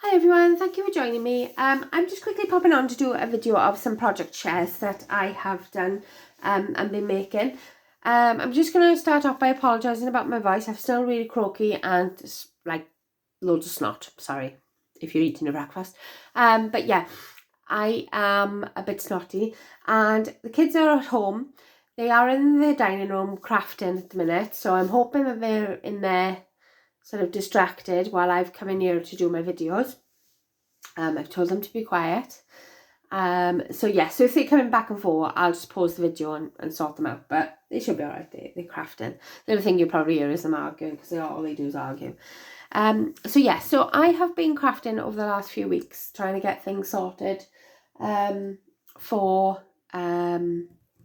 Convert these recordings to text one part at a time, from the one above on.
Hi everyone, thank you for joining me. I'm just quickly popping on to do a video of some project shares that I have done and been making. I'm just going to start off by apologising about my voice. I'm still really croaky and like loads of snot. Sorry if you're eating your breakfast. But yeah, I am a bit snotty and the kids are at home. They are in the dining room crafting at the minute, so I'm hoping that they're in there sort of distracted while I've come in here to do my videos. I've told them to be quiet. So if they're coming back and forth, I'll just pause the video and sort them out. But they should be alright. They're crafting. The only thing you probably hear is them arguing because all they do is argue. So I have been crafting over the last few weeks, trying to get things sorted for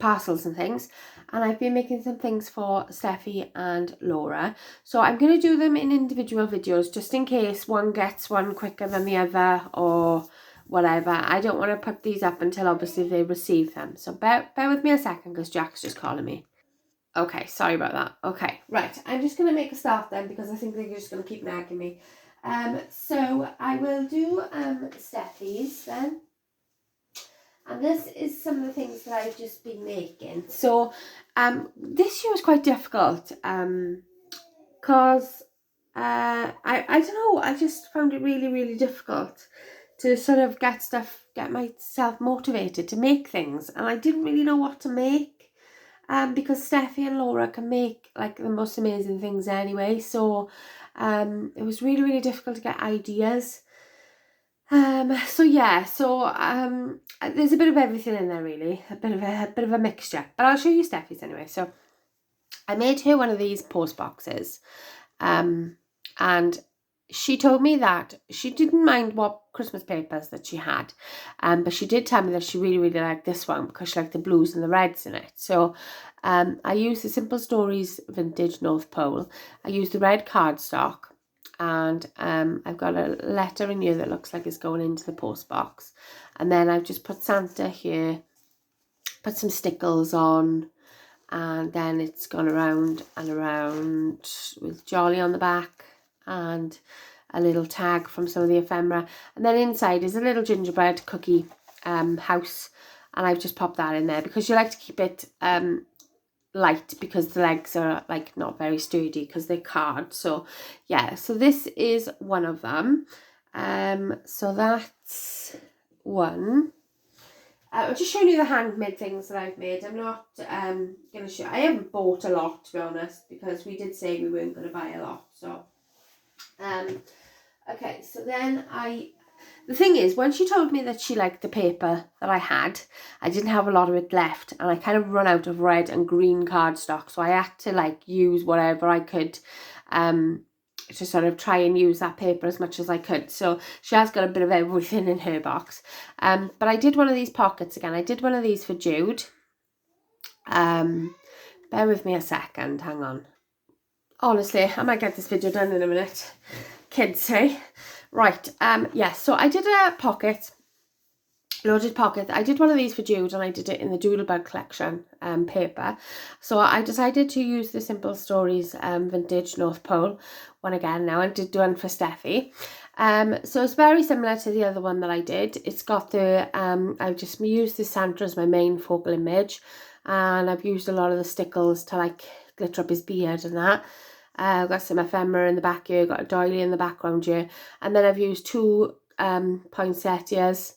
parcels and things. And I've been making some things for Steffi and Laura. So I'm going to do them in individual videos just in case one gets one quicker than the other or whatever. I don't want to put these up until obviously they receive them. So bear with me a second because Jack's just calling me. Okay, sorry about that. Okay, right. I'm just going to make a start then because I think they're just going to keep nagging me. So I will do Steffi's then. And this is some of the things that I've just been making. So this year was quite difficult because I don't know, I just found it really, really difficult to sort of get myself motivated to make things. And I didn't really know what to make because Steffi and Laura can make like the most amazing things anyway. So it was really, really difficult to get ideas. There's a bit of everything in there really, a bit of a mixture, but I'll show you Steffi's anyway. So I made her one of these post boxes, and she told me that she didn't mind what Christmas papers that she had, but she did tell me that she really, really liked this one because she liked the blues and the reds in it. So I used the Simple Stories Vintage North Pole. I used the red cardstock. And I've got a letter in here that looks like it's going into the post box. And then I've just put Santa here, put some stickles on, and then it's gone around and around with Jolly on the back and a little tag from some of the ephemera. And then inside is a little gingerbread cookie house. And I've just popped that in there because you like to keep it light because the legs are like not very sturdy because they're card. So yeah, so this is one of them. So that's one. I'm just showing you the handmade things that I've made. I'm not gonna show. I haven't bought a lot, to be honest, because we did say we weren't gonna buy a lot. So okay, so then the thing is, when she told me that she liked the paper that I had, I didn't have a lot of it left, and I kind of run out of red and green cardstock, so I had to like use whatever I could to sort of try and use that paper as much as I could. So she has got a bit of everything in her box. But I did one of these pockets again. I did one of these for Jude. Bear with me a second, hang on. Honestly, I might get this video done in a minute. Kids, hey? Right, so I did a pocket, loaded pocket. I did one of these for Jude and I did it in the Doodlebug collection paper. So I decided to use the Simple Stories Vintage North Pole one again now. I did one for Steffi. So it's very similar to the other one that I did. It's got the, I've just used the Santa as my main focal image, and I've used a lot of the stickles to like glitter up his beard and that. I've got some ephemera in the back here, got a doily in the background here, and then I've used two poinsettias,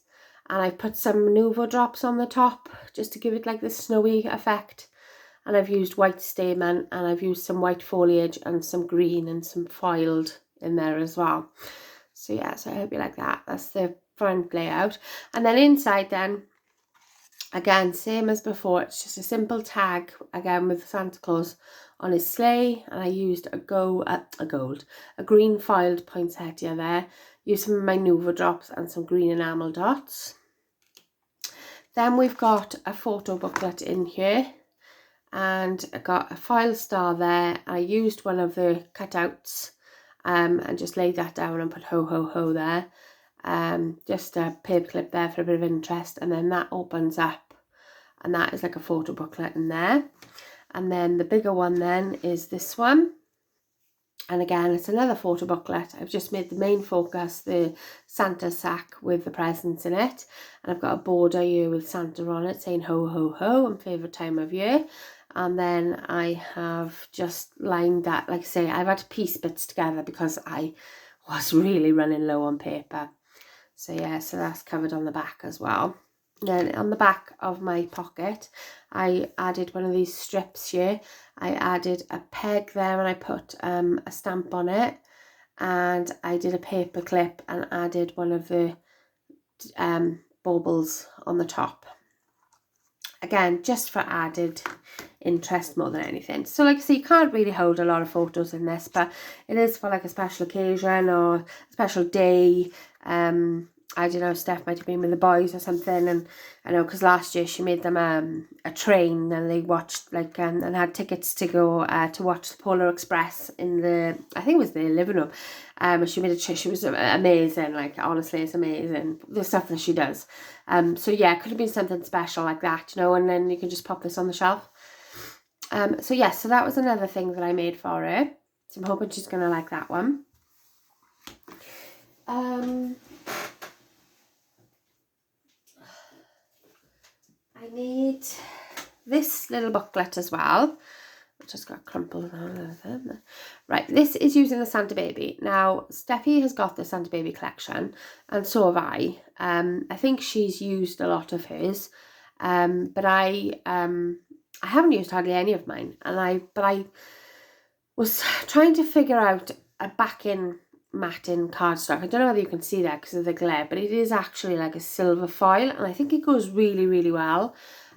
and I've put some Nuvo drops on the top just to give it like this snowy effect, and I've used white stamen, and I've used some white foliage and some green and some foiled in there as well. So yeah, so I hope you like that. That's the front layout, and then inside then, again, same as before, it's just a simple tag, again with Santa Claus on his sleigh, and I used a green foiled poinsettia there, used some of my Nuvo drops and some green enamel dots. Then we've got a photo booklet in here, and I got a foil star there. I used one of the cutouts and just laid that down and put ho ho ho there. Just a paper clip there for a bit of interest, and then that opens up and that is like a photo booklet in there. And then the bigger one then is this one, And again, it's another photo booklet. I've just made the main focus the Santa sack with the presents in it. And I've got a border here with Santa on it saying ho, ho, ho, and favourite time of year. And then I have just lined that, like I say, I've had to piece bits together because I was really running low on paper. So yeah, so that's covered on the back as well. Then on the back of my pocket, I added one of these strips here. I added a peg there and I put a stamp on it. And I did a paper clip and added one of the baubles on the top. Again, just for added interest more than anything. So like I say, you can't really hold a lot of photos in this, but it is for like a special occasion or a special day. I don't know, Steph might have been with the boys or something, and I know because last year she made them a train, and they watched like and had tickets to go to watch the Polar Express in the, I think it was the living room. She made a she was amazing, like honestly it's amazing the stuff that she does. So yeah, it could have been something special like that, you know, and then you can just pop this on the shelf. So yeah, so that was another thing that I made for her, so I'm hoping she's gonna like that one. I need this little booklet as well. I've just got crumpled. Right, this is using the Santa Baby. Now, Steffi has got the Santa Baby collection, and so have I. I think she's used a lot of hers, but I haven't used hardly any of mine. And I was trying to figure out a backing matte-in cardstock. I don't know whether you can see that because of the glare, but it is actually like a silver foil, and I think it goes really, really well.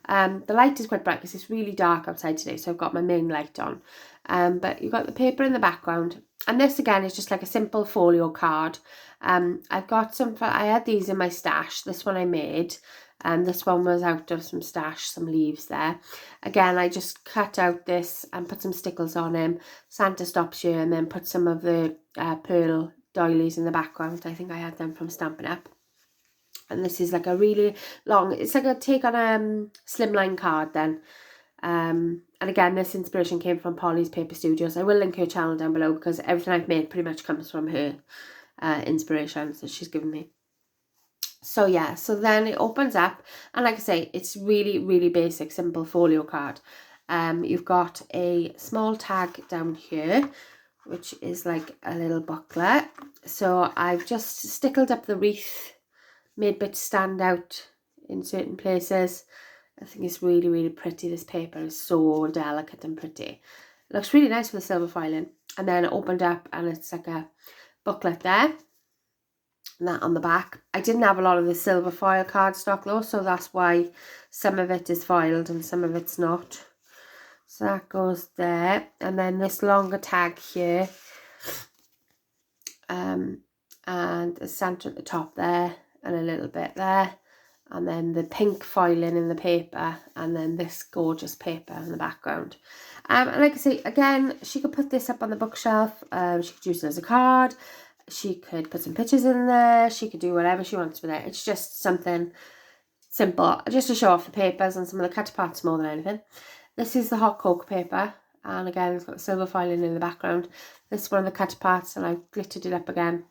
The light is quite bright because it's really dark outside today, so I've got my main light on. But you've got the paper in the background, and this again is just like a simple folio card. I've got some, I had these in my stash. This one I made, and this one was out of some stash, some leaves there. Again, I just cut out this and put some stickles on him. Santa stops here, and then put some of the pearl doilies in the background. I think I had them from Stampin' Up. And this is like a really long, it's like a take on a slimline card then. And again, this inspiration came from Polly's Paper Studios. I will link her channel down below because everything I've made pretty much comes from her inspirations that she's given me. So yeah, so then it opens up, and like I say, it's really, really basic, simple folio card. You've got a small tag down here, which is like a little booklet. So I've just stickled up the wreath, made bits stand out in certain places. I think it's really, really pretty. This paper is so delicate and pretty. It looks really nice with the silver filing. And then it opened up, and it's like a booklet there. And that on the back. I didn't have a lot of the silver foil cardstock though, so that's why some of it is foiled and some of it's not. So that goes there. And then this longer tag here. And a Santa at the top there, and a little bit there. And then the pink foiling in the paper, and then this gorgeous paper in the background. And like I say, again, she could put this up on the bookshelf. She could use it as a card. She could put some pictures in there. She could do whatever she wants with it. It's just something simple, just to show off the papers and some of the cut parts more than anything. This is the hot cocoa paper, and again, it's got silver filing in the background. This is one of the cut parts, and I've glittered it up again.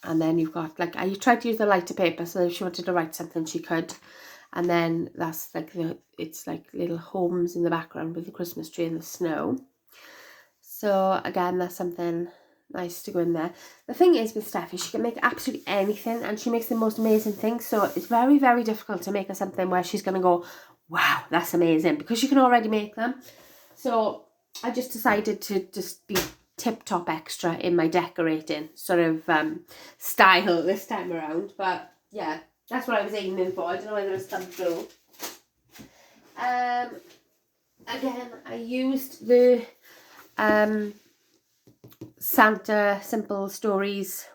And then you've got, like, I tried to use the lighter paper, so if she wanted to write something, she could. And then that's like it's like little homes in the background with the Christmas tree and the snow. So again, that's something nice to go in there. The thing is with Steffi, she can make absolutely anything, and she makes the most amazing things. So it's very, very difficult to make her something where she's going to go, wow, that's amazing, because she can already make them. So I just decided to just be tip-top extra in my decorating sort of style this time around. But yeah, that's what I was aiming for. I don't know whether it's come through. Again, I used the Santa Simple Stories,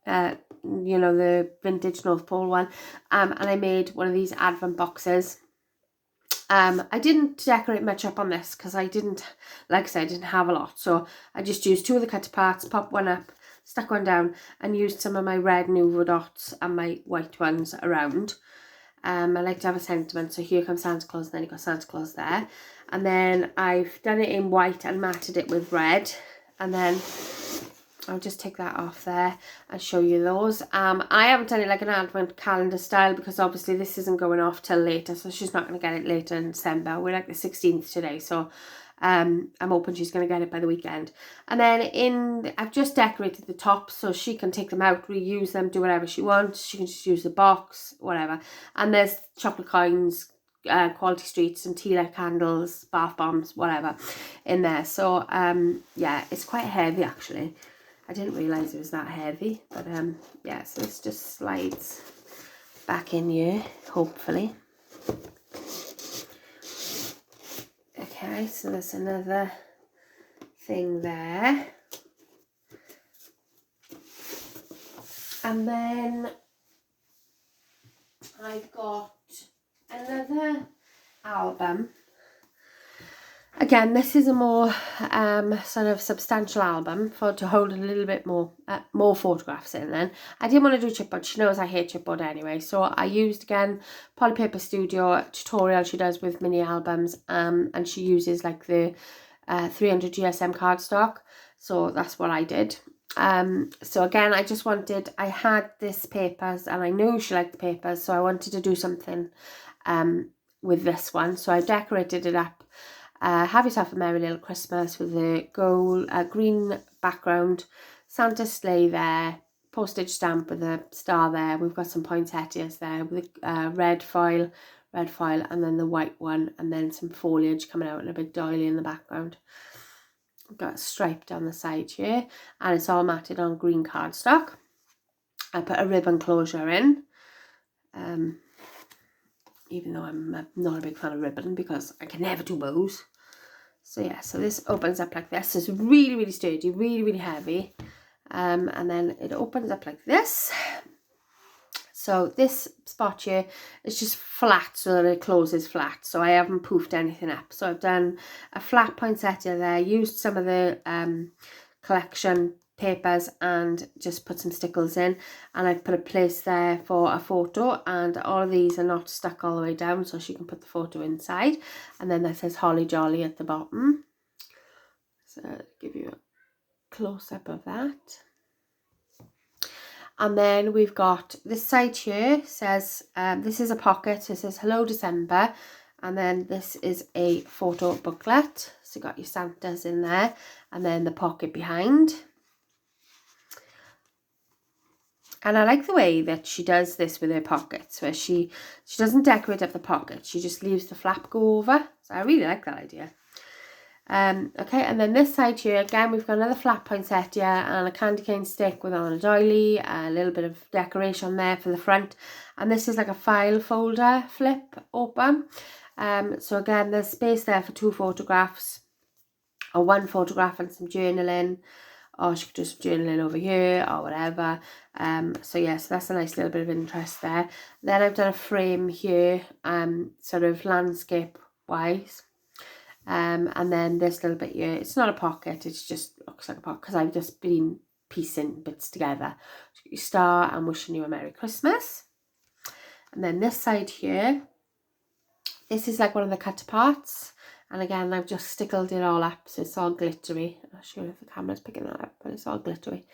you know, the vintage North Pole one, and I made one of these advent boxes. I didn't decorate much up on this because I didn't, like I said, I didn't have a lot, so I just used two of the cut parts, popped one up, stuck one down, and used some of my red Nuvo dots and my white ones around. I like to have a sentiment, so here comes Santa Claus, and then you've got Santa Claus there. And then I've done it in white and matted it with red. and then I'll just take that off there and show you those. I haven't done it like an advent calendar style because obviously this isn't going off till later, so she's not going to get it later in December. We're like the 16th today, so I'm hoping she's going to get it by the weekend. And then I've just decorated the tops so she can take them out, reuse them, do whatever she wants. She can just use the box, whatever. And there's chocolate coins, Quality Streets and tea light candles, bath bombs, whatever in there. So yeah, it's quite heavy actually. I didn't realise it was that heavy, but yeah, so this just slides back in here, hopefully. Okay, so there's another thing there. And then I've got another album. Again, this is a more sort of substantial album to hold a little bit more photographs in then. I didn't want to do chipboard. She knows I hate chipboard anyway. So I used, again, Polypaper Studio tutorial she does with mini albums. And she uses like the 300 GSM cardstock. So that's what I did. So again, I had this papers and I knew she liked the papers. So I wanted to do something with this one. So I decorated it up. Have Yourself a Merry Little Christmas with a green background, Santa sleigh there, postage stamp with a star there. We've got some poinsettias there with a red foil, and then the white one, and then some foliage coming out and a big doily in the background. We've got a stripe down the side here, and it's all matted on green cardstock. I put a ribbon closure in. Even though I'm not a big fan of ribbon because I can never do bows. So yeah, so this opens up like this. It's really, really sturdy, really, really heavy. And then it opens up like this. So this spot here is just flat so that it closes flat. So I haven't poofed anything up. So I've done a flat poinsettia there, used some of the collection papers and just put some stickles in, and I've put a place there for a photo, and all of these are not stuck all the way down so she can put the photo inside. And then that says Holly Jolly at the bottom, so I'll give you a close-up of that. And then we've got this side here says this is a pocket, so it says Hello December, and then this is a photo booklet, so you got your Santas in there, and then the pocket behind. And I like the way that she does this with her pockets, where she doesn't decorate up the pocket, she just leaves the flap go over. So I really like that idea. Okay, and then this side here, again, we've got another flat poinsettia and a candy cane stick with on a doily, a little bit of decoration there for the front. And this is like a file folder flip open. So again, there's space there for 2 photographs, or 1 photograph and some journaling. Or she could just journaling over here or whatever. So yeah, so that's a nice little bit of interest there. Then I've done a frame here, sort of landscape wise. And then this little bit here, it's not a pocket, it's just looks like a pocket because I've just been piecing bits together. So you star and wishing you a Merry Christmas. And then this side here, this is like one of the cut parts. And again, I've just stickled it all up, so it's all glittery. I'm not sure if the camera's picking that up, but it's all glittery.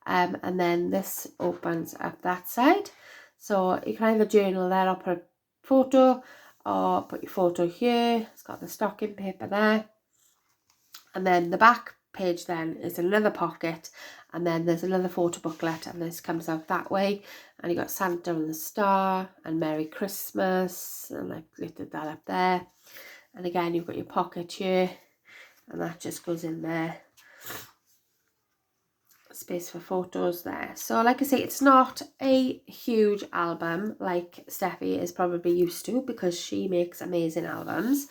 And then this opens up that side. So you can either journal there or put a photo, or put your photo here. It's got the stocking paper there. And then the back page then is another pocket. And then there's another photo booklet, and this comes out that way. And you got Santa and the star, and Merry Christmas. And I've glittered that up there. And again, you've got your pocket here, and that just goes in there. Space for photos there. So like I say, it's not a huge album like Steffi is probably used to, because she makes amazing albums.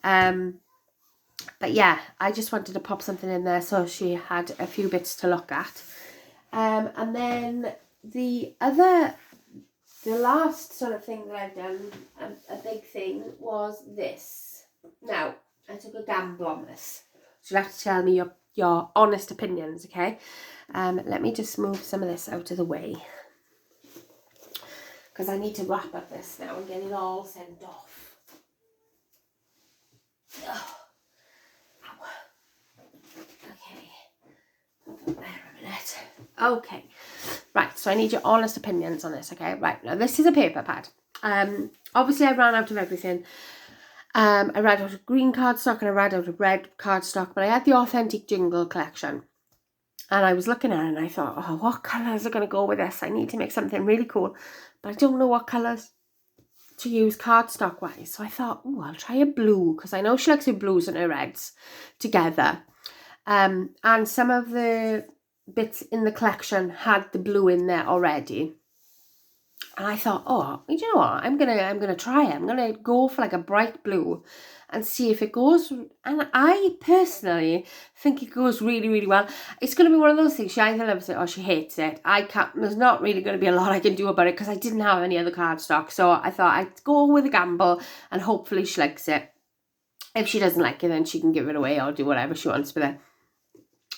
But yeah, I just wanted to pop something in there so she had a few bits to look at. And then the last sort of thing that I've done, a big thing, was this. Now, I took a gamble on this. So you'll have to tell me your honest opinions, okay? Let me just move some of this out of the way, because I need to wrap up this now and get it all sent off. Oh. Okay. There a minute. Okay. Right, so I need your honest opinions on this, okay? Right, now this is a paper pad. Obviously I ran out of everything. I ran out of green cardstock and I ran out of red cardstock, but I had the Authentic Jingle collection. And I was looking at it and I thought, oh, what colours are going to go with this? I need to make something really cool, but I don't know what colours to use cardstock wise. So I thought, oh, I'll try a blue, because I know she likes her blues and her reds together. And some of the bits in the collection had the blue in there already. And I thought, oh, you know what? I'm gonna try it. I'm gonna go for like a bright blue and see if it goes. And I personally think it goes really, really well. It's gonna be one of those things. She either loves it or she hates it. There's not really gonna be a lot I can do about it because I didn't have any other cardstock. So I thought I'd go with a gamble and hopefully she likes it. If she doesn't like it, then she can give it away or do whatever she wants with it.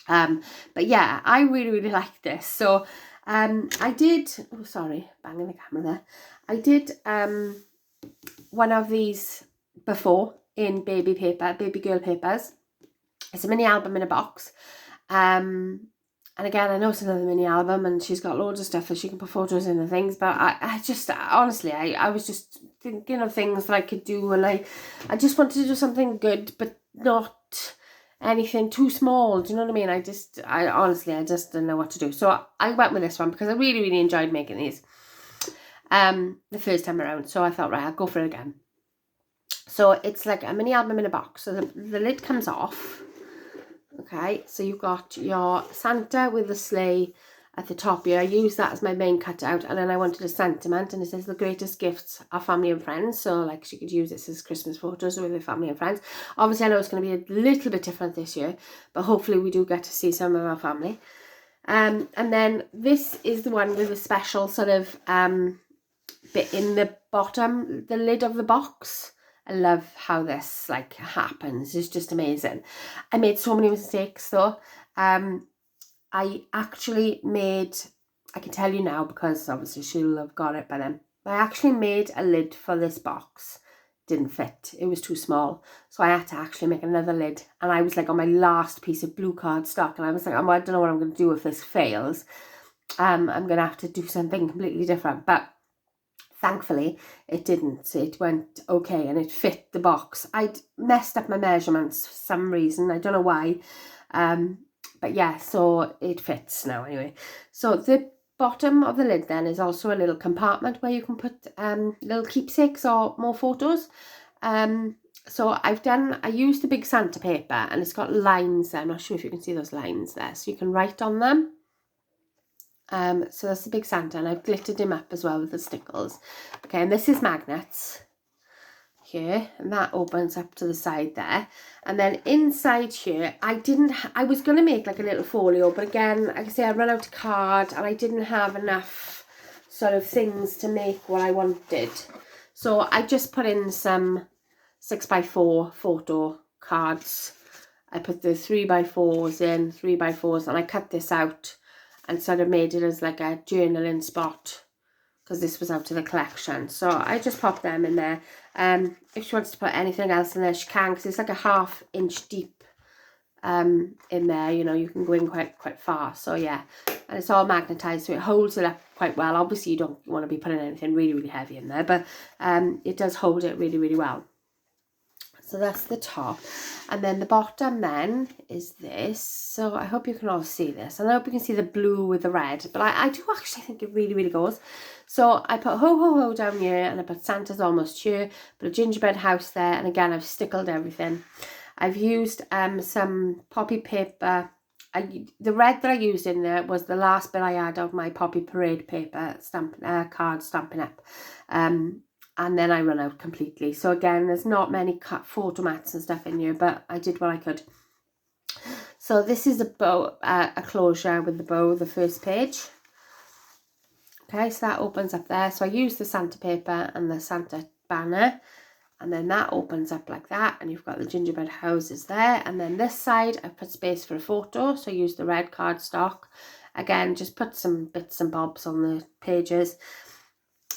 But yeah, I really, really like this. So I did, oh sorry, banging the camera there. I did one of these before in baby girl papers. It's a mini album in a box. And again, I know it's another mini album and she's got loads of stuff that she can put photos in and things, but I just, honestly, I was just thinking of things that I could do, and I just wanted to do something good, but not anything too small. Do you know what I mean? I honestly didn't know what to do. So I went with this one because I really, really enjoyed making these the first time around. So I thought, right, I'll go for it again. So it's like a mini album in a box. So the lid comes off. Okay, so you've got your Santa with the sleigh at the top here. I use that as my main cutout, and then I wanted a sentiment, and it says the greatest gifts are family and friends. So like she could use this as Christmas photos with her family and friends. Obviously I know it's going to be a little bit different this year, but hopefully we do get to see some of our family. And then this is the one with a special sort of bit in the bottom, the lid of the box. I love how this like happens. It's just amazing. I made so many mistakes though. I actually made, I can tell you now because obviously she'll have got it by then. I actually made a lid for this box. Didn't fit. It was too small. So I had to actually make another lid. And I was like on my last piece of blue cardstock. And I was like, I don't know what I'm going to do if this fails. I'm going to have to do something completely different. But thankfully, it didn't. It went okay and it fit the box. I'd messed up my measurements for some reason. I don't know why. But yeah, so it fits now anyway. So the bottom of the lid then is also a little compartment where you can put little keepsakes or more photos. So I used the big Santa paper and it's got lines there. I'm not sure if you can see those lines there. So you can write on them. So that's the big Santa, and I've glittered him up as well with the stickles. Okay, and this is magnets here, and that opens up to the side there. And then inside here, I was going to make like a little folio, but again, like I say, I ran out of card and I didn't have enough sort of things to make what I wanted. So I just put in some 6x4 photo cards. I put the 3x4s in, 3x4s, and I cut this out and sort of made it as like a journaling spot because this was out of the collection. So I just popped them in there. If she wants to put anything else in there, she can, because it's like a 1/2 inch deep in there. You know, you can go in quite far. So yeah, and it's all magnetized, so it holds it up quite well. Obviously you don't want to be putting anything really, really heavy in there, but it does hold it really, really well. So that's the top, and then the bottom then is this. So I hope you can all see this, and I hope you can see the blue with the red, but I do actually think it really, really goes. So I put ho ho ho down here, and I put Santa's almost here, put a gingerbread house there, and again I've stickled everything. I've used some poppy paper. The red that I used in there was the last bit I had of my poppy parade paper card Stampin' Up. And then I run out completely. So again, there's not many photo mats and stuff in here, but I did what I could. So this is a bow, a closure with the bow, the first page. Okay, so that opens up there. So I used the Santa paper and the Santa banner, and then that opens up like that, and you've got the gingerbread houses there. And then this side, I've put space for a photo, so I used the red cardstock. Again, just put some bits and bobs on the pages.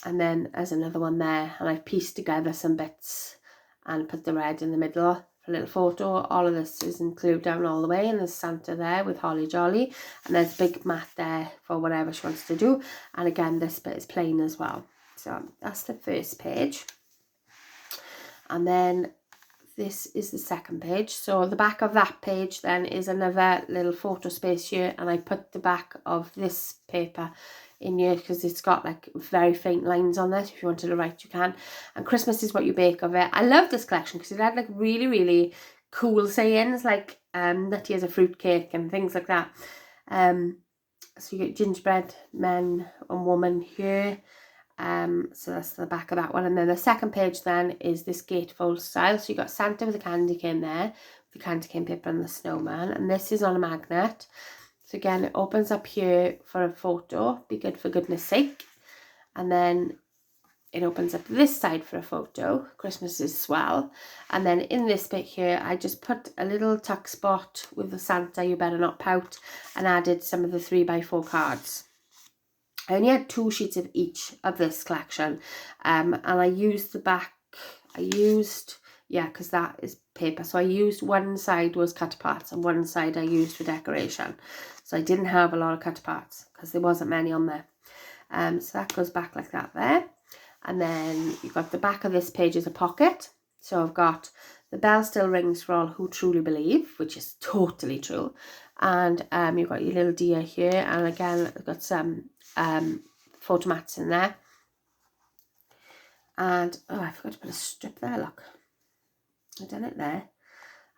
And then there's another one there, and I've pieced together some bits and put the red in the middle a little photo. All of this is included down all the way, and there's Santa there with Holly Jolly, and there's a big mat there for whatever she wants to do. And again, this bit is plain as well. So that's the first page. And then this is the second page. So the back of that page then is another little photo space here, and I put the back of this paper in here because it's got like very faint lines on it. If you wanted to write, you can. And Christmas is what you bake of it. I love this collection because it had like really, really cool sayings, like nutty as a fruitcake and things like that. So you get gingerbread man and woman here. So that's the back of that one. And then the second page then is this gatefold style. So you got Santa with a candy cane there, the candy cane paper and the snowman, and this is on a magnet. So again, it opens up here for a photo, be good for goodness sake, and then it opens up this side for a photo, Christmas is swell. And then in this bit here, I just put a little tuck spot with the Santa you better not pout, and added some of the 3x4 cards. I only had 2 sheets of each of this collection, and I used the back, because that is paper, so I used one side was cut aparts and one side I used for decoration. So I didn't have a lot of cut aparts because there wasn't many on there. So that goes back like that there. And then you've got the back of this page is a pocket. So I've got the bell still rings for all who truly believe, which is totally true. And you've got your little deer here, and again I've got some photo mats in there. And oh, I forgot to put a strip there, look. I've done it there.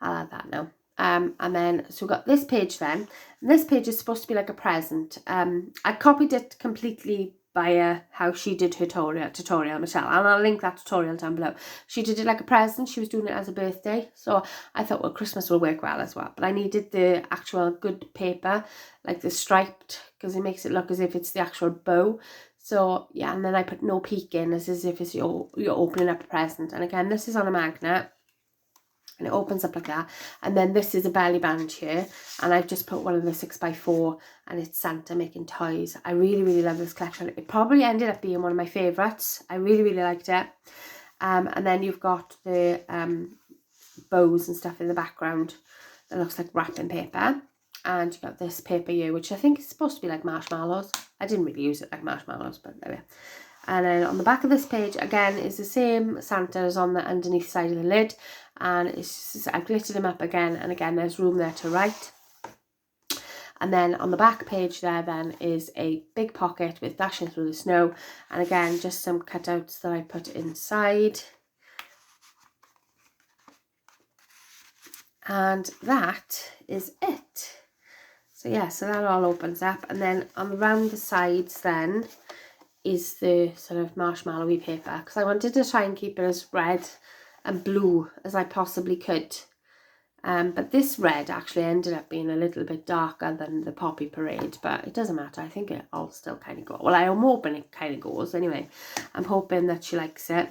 I'll add that now. And then so we've got this page then, and this page is supposed to be like a present. I copied it completely via how she did her tutorial, Michelle, and I'll link that tutorial down below. She did it like a present. She was doing it as a birthday, so I thought, well, Christmas will work well as well. But I needed the actual good paper, like the striped, because it makes it look as if it's the actual bow. So yeah, and then I put no peek in, as if it's you're opening up a present. And again, this is on a magnet, and it opens up like that. And then this is a belly band here, and I've just put one of the 6x4, and it's Santa making toys. I really, really love this collection. It probably ended up being one of my favourites. I really, really liked it. And then you've got the bows and stuff in the background that looks like wrapping paper. And you've got this paper here, which I think is supposed to be like marshmallows. I didn't really use it like marshmallows, but there we are. And then on the back of this page, again, is the same Santa as on the underneath side of the lid. And it's just, I've glittered him up again. And again, there's room there to write. And then on the back page there then is a big pocket with Dashing Through the Snow. And again, just some cutouts that I put inside. And that is it. So yeah, so that all opens up. And then around the sides then is the sort of marshmallowy paper, because I wanted to try and keep it as red and blue as I possibly could. But this red actually ended up being a little bit darker than the Poppy Parade, but it doesn't matter. I think it all still kind of goes. Well, I'm hoping it kind of goes anyway. I'm hoping that she likes it.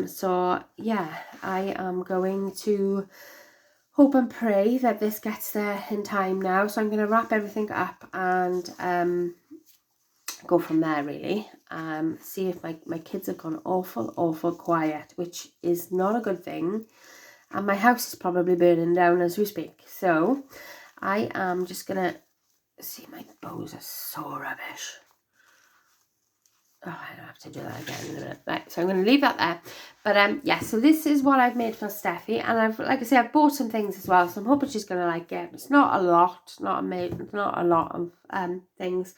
So yeah, I am going to hope and pray that this gets there in time now. So I'm going to wrap everything up and go from there really. See if my kids have gone awful quiet, which is not a good thing. And my house is probably burning down as we speak. So I am just going to see, my bows are so rubbish. Oh, I don't have to do that again in a minute. Right, so I'm going to leave that there. But yeah, so this is what I've made for Steffi. And I've, like I say, I've bought some things as well. So I'm hoping she's going to like it. It's not a lot, not a lot of things.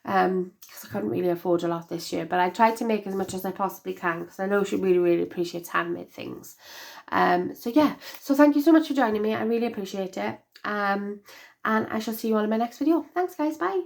Because I couldn't really afford a lot this year. But I tried to make as much as I possibly can, because I know she really, really appreciates handmade things. So yeah, so thank you so much for joining me. I really appreciate it. And I shall see you all in my next video. Thanks guys, bye.